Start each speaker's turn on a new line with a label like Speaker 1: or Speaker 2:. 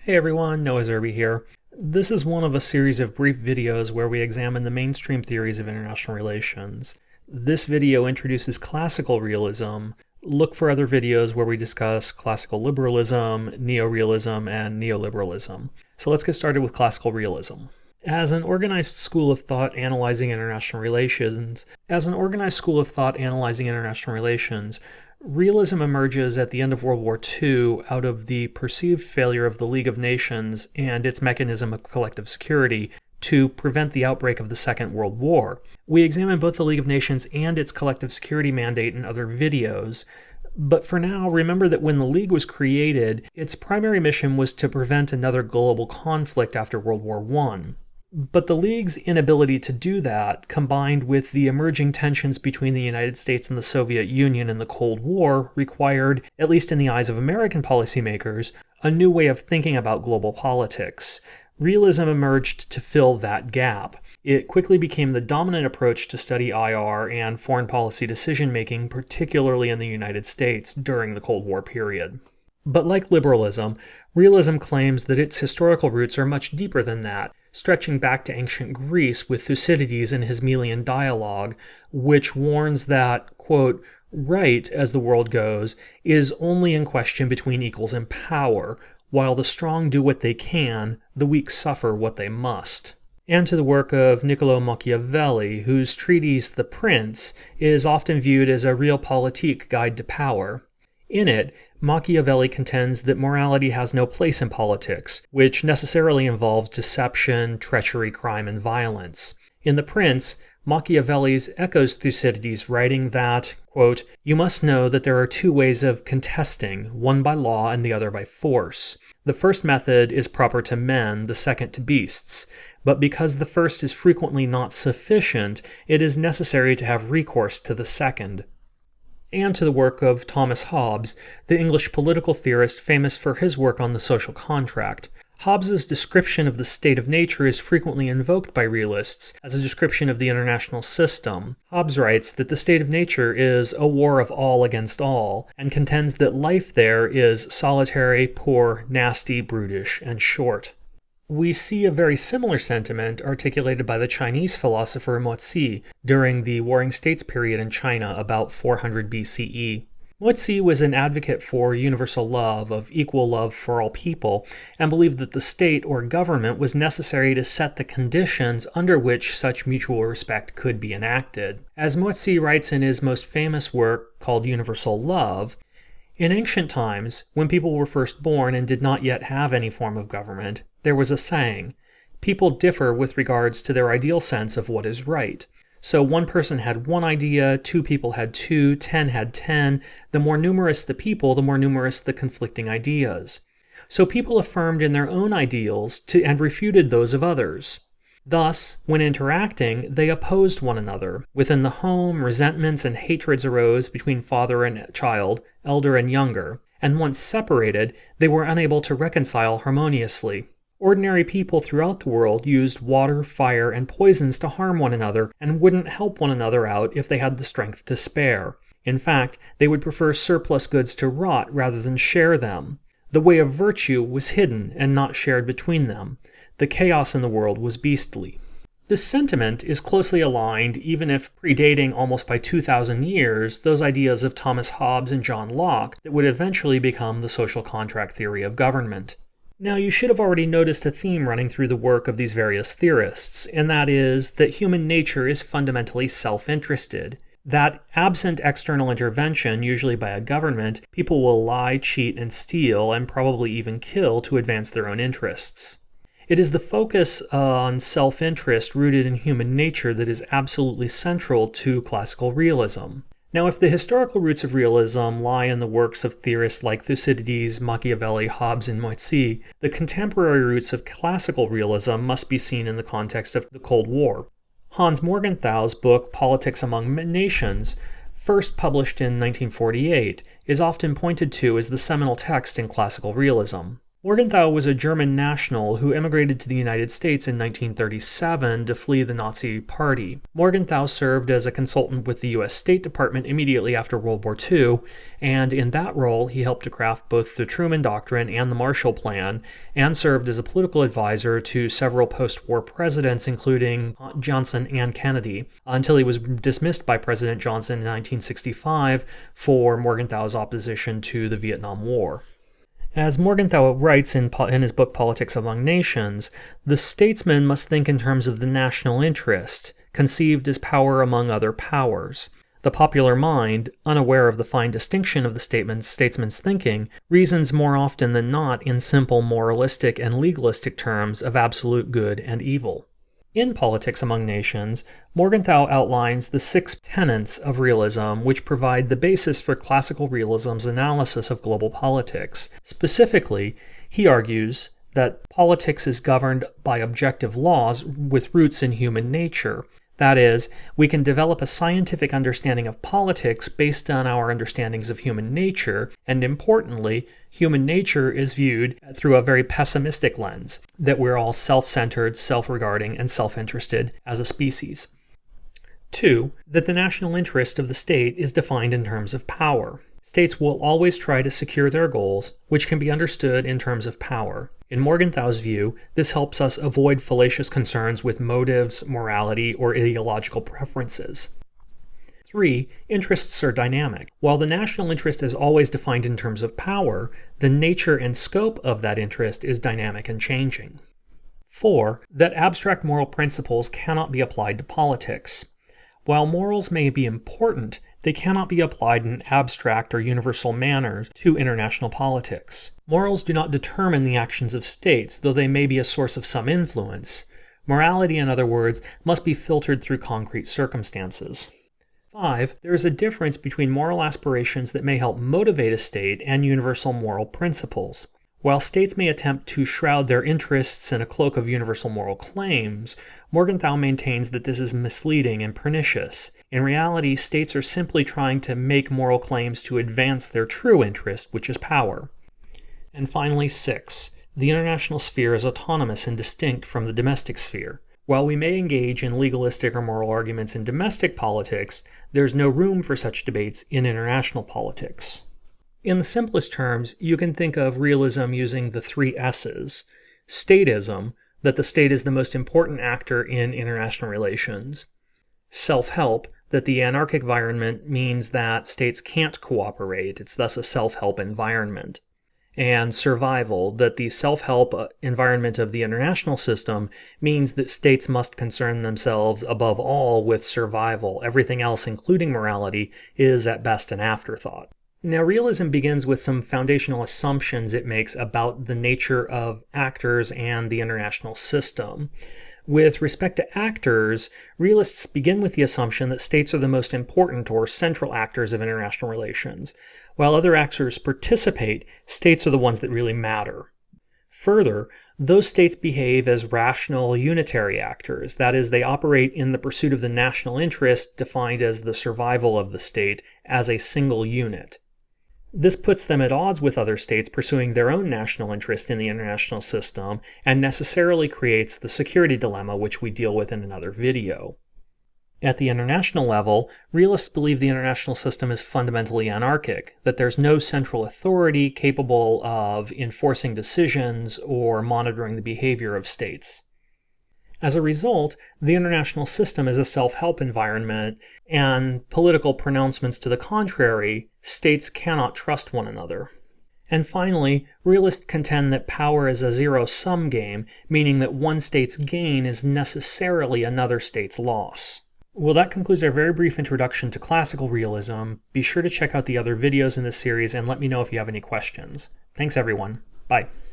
Speaker 1: Hey everyone, Noah Zerby here. This is one of a series of brief videos where we examine the mainstream theories of international relations. This video introduces classical realism. Look for other videos where we discuss classical liberalism, neorealism, and neoliberalism. So let's get started with classical realism. As an organized school of thought analyzing international relations, realism emerges at the end of World War II out of the perceived failure of the League of Nations and its mechanism of collective security to prevent the outbreak of the Second World War. We examine both the League of Nations and its collective security mandate in other videos, but for now, remember that when the League was created, its primary mission was to prevent another global conflict after World War I. But the League's inability to do that, combined with the emerging tensions between the United States and the Soviet Union in the Cold War, required, at least in the eyes of American policymakers, a new way of thinking about global politics. Realism emerged to fill that gap. It quickly became the dominant approach to study IR and foreign policy decision-making, particularly in the United States during the Cold War period. But like liberalism, realism claims that its historical roots are much deeper than that, stretching back to ancient Greece with Thucydides and his Melian dialogue, which warns that, quote, right, as the world goes, is only in question between equals in power. While the strong do what they can, the weak suffer what they must. And to the work of Niccolò Machiavelli, whose treatise The Prince is often viewed as a realpolitik guide to power. In it, Machiavelli contends that morality has no place in politics, which necessarily involves deception, treachery, crime, and violence. In The Prince, Machiavelli echoes Thucydides, writing that, quote, you must know that there are two ways of contesting, one by law and the other by force. The first method is proper to men, the second to beasts. But because the first is frequently not sufficient, it is necessary to have recourse to the second. And to the work of Thomas Hobbes, the English political theorist famous for his work on the social contract. Hobbes's description of the state of nature is frequently invoked by realists as a description of the international system. Hobbes writes that the state of nature is a war of all against all, and contends that life there is solitary, poor, nasty, brutish, and short. We see a very similar sentiment articulated by the Chinese philosopher Mozi during the Warring States period in China about 400 BCE. Mozi was an advocate for universal love, of equal love for all people, and believed that the state or government was necessary to set the conditions under which such mutual respect could be enacted. As Mozi writes in his most famous work called Universal Love, in ancient times, when people were first born and did not yet have any form of government, there was a saying, people differ with regards to their ideal sense of what is right. So one person had one idea, two people had two, 10 had 10. The more numerous the people, the more numerous the conflicting ideas. So people affirmed in their own ideals and refuted those of others. Thus, when interacting, they opposed one another. Within the home, resentments and hatreds arose between father and child, elder and younger, and once separated, they were unable to reconcile harmoniously. Ordinary people throughout the world used water, fire, and poisons to harm one another and wouldn't help one another out if they had the strength to spare. In fact, they would prefer surplus goods to rot rather than share them. The way of virtue was hidden and not shared between them. The chaos in the world was beastly. This sentiment is closely aligned, even if predating almost by 2,000 years, those ideas of Thomas Hobbes and John Locke that would eventually become the social contract theory of government. Now, you should have already noticed a theme running through the work of these various theorists, and that is that human nature is fundamentally self-interested. That absent external intervention, usually by a government, people will lie, cheat, and steal, and probably even kill to advance their own interests. It is the focus on self-interest rooted in human nature that is absolutely central to classical realism. Now, if the historical roots of realism lie in the works of theorists like Thucydides, Machiavelli, Hobbes, and Mozi, the contemporary roots of classical realism must be seen in the context of the Cold War. Hans Morgenthau's book Politics Among Nations, first published in 1948, is often pointed to as the seminal text in classical realism. Morgenthau was a German national who immigrated to the United States in 1937 to flee the Nazi Party. Morgenthau served as a consultant with the U.S. State Department immediately after World War II, and in that role he helped to craft both the Truman Doctrine and the Marshall Plan, and served as a political advisor to several post-war presidents, including Johnson and Kennedy, until he was dismissed by President Johnson in 1965 for Morgenthau's opposition to the Vietnam War. As Morgenthau writes in his book Politics Among Nations, the statesman must think in terms of the national interest, conceived as power among other powers. The popular mind, unaware of the fine distinction of the statesman's thinking, reasons more often than not in simple moralistic and legalistic terms of absolute good and evil. In Politics Among Nations, Morgenthau outlines the 6 tenets of realism which provide the basis for classical realism's analysis of global politics. Specifically, he argues that politics is governed by objective laws with roots in human nature. That is, we can develop a scientific understanding of politics based on our understandings of human nature, and importantly, human nature is viewed through a very pessimistic lens, that we're all self-centered, self-regarding, and self-interested as a species. 2. That the national interest of the state is defined in terms of power. States will always try to secure their goals, which can be understood in terms of power. In Morgenthau's view, this helps us avoid fallacious concerns with motives, morality, or ideological preferences. 3. Interests are dynamic. While the national interest is always defined in terms of power, the nature and scope of that interest is dynamic and changing. 4. That abstract moral principles cannot be applied to politics. While morals may be important, they cannot be applied in abstract or universal manners to international politics. Morals do not determine the actions of states, though they may be a source of some influence. Morality, in other words, must be filtered through concrete circumstances. 5. There is a difference between moral aspirations that may help motivate a state and universal moral principles. While states may attempt to shroud their interests in a cloak of universal moral claims, Morgenthau maintains that this is misleading and pernicious. In reality, states are simply trying to make moral claims to advance their true interest, which is power. And finally, 6. The international sphere is autonomous and distinct from the domestic sphere. While we may engage in legalistic or moral arguments in domestic politics, there's no room for such debates in international politics. In the simplest terms, you can think of realism using the 3 S's. Statism, that the state is the most important actor in international relations. Self-help, that the anarchic environment means that states can't cooperate, it's thus a self-help environment. And survival, that the self-help environment of the international system means that states must concern themselves above all with survival. Everything else, including morality, is at best an afterthought. Now, realism begins with some foundational assumptions it makes about the nature of actors and the international system. With respect to actors, realists begin with the assumption that states are the most important or central actors of international relations. While other actors participate, states are the ones that really matter. Further, those states behave as rational unitary actors, that is, they operate in the pursuit of the national interest defined as the survival of the state as a single unit. This puts them at odds with other states pursuing their own national interest in the international system and necessarily creates the security dilemma, which we deal with in another video. At the international level, realists believe the international system is fundamentally anarchic, that there's no central authority capable of enforcing decisions or monitoring the behavior of states. As a result, the international system is a self-help environment, and political pronouncements to the contrary, states cannot trust one another. And finally, realists contend that power is a zero-sum game, meaning that one state's gain is necessarily another state's loss. Well, that concludes our very brief introduction to classical realism. Be sure to check out the other videos in this series and let me know if you have any questions. Thanks, everyone. Bye.